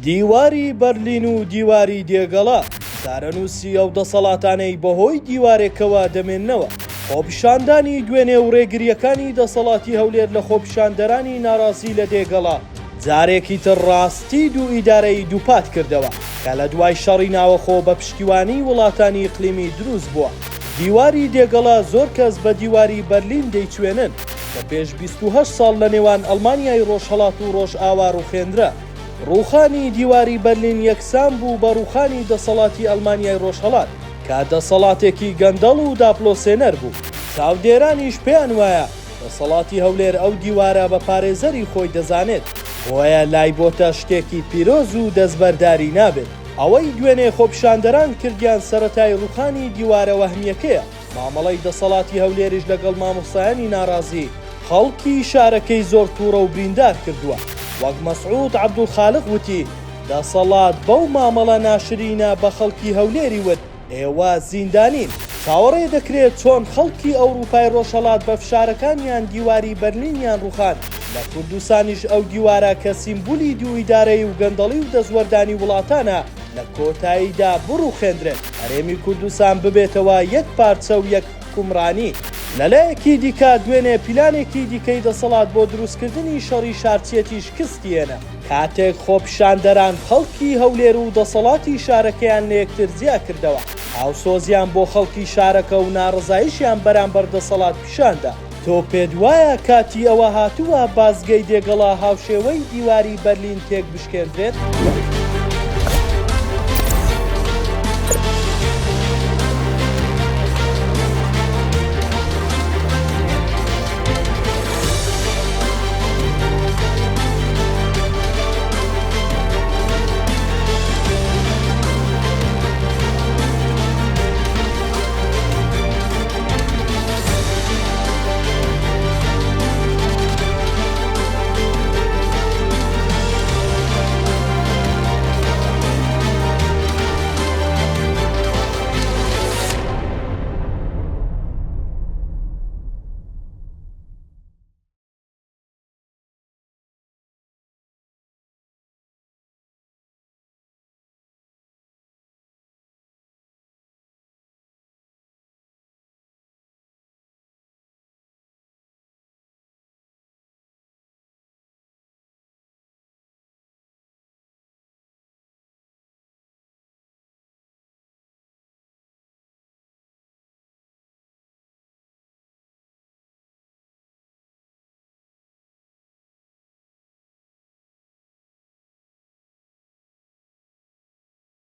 دیواری بەرلین و دیواری دێگەڵا سارەنووسی ئەو دەسەڵاتانەی بەهۆی دیوارێکەوە دەمێننەوە. خۆپیشاندانی دوێنێ و ڕێگریەکانی دەسەڵاتی هەولێر لە خۆپیشاندەرانی ناڕازی لە دێگەڵا جارێکی تر ڕاستی دوو ئیدارەی دووپات کردەوە کە لە دوای شەڕی ناوەخۆ بە پشتیوانی وڵاتانی ئیقلیمی دروست بووە. دیواری دێگەڵا زۆر کەس بە دیواری بەرلین دەیچوێنن کە پێش 28 ساڵ لە نێوان ئەڵمانیای ڕۆژهەڵات و ڕۆژئاوا ڕوخێندرا. ڕووخانی دیواری بەرلین یەکسان بوو بە ڕووخانی دەسەڵاتی ئەڵمانیای ڕۆژهەڵات کە دەسەڵاتێکی گەندەڵ و داپلۆسێنەر بوو. چاودێرانیش پێیان وایە دەسەڵاتی هەولێر ئەو دیوارە بە پارێزەری خۆی دەزانێت، بۆیە لای بۆتە شتێکی پیرۆز و دەستبەرداری نابێت. ئەوەی دوێنێ خۆپیشاندەران کردیان سەرەتای ڕووخانی دیوارە وەهمیەکەیە. مامەڵەی دەسەڵاتی هەولێریش لەگەڵ مامۆستایانی ناڕازی خەڵکی شارەکەی زۆر تووڕە و بریندار کردووە. وەک مەسعود عەبدولخالق وتی دەسەڵات بەو مامەڵە ناشرینە بە خەڵکی هەولێری وت ئێوە زیندانین. چاوەڕێ دەکرێت چۆن خەڵکی ئەوروپای ڕۆژهەڵات بە فشارەکانیان دیواری بەرلینیان ڕووخان. لە کوردستانیش ئەو دیوارە کە سیمبولی دوو ئیدارەی و گەندەڵی و دەزوەردانی وڵاتانە لە کۆتاییدا بڕووخێندرێت. هەرێمی کوردستان ببێتەوە یەک پارچە و یەک حکومڕانی. لەلایەکی دیکە دوێنێ پیلانێکی دیکەی دەسەڵات بۆ دروستکردنی شەڕی شارچێتیش کستیێنە. کاتێک خۆپیشاندەران خەڵکی هەولێر و دەسەڵاتی شارەکەیان لە یەکتر جیا کردەوە، هاوسۆزیان بۆ خەڵکی شارەکە و ناڕزاییشیان بەرامبەر دەسەڵات پیشاندا. تۆ پێت وایە کاتی ئەوە هاتووە بازگەی دێگەڵا هاوشێوەی دیواری بەرلین تێک بشکێنرێت؟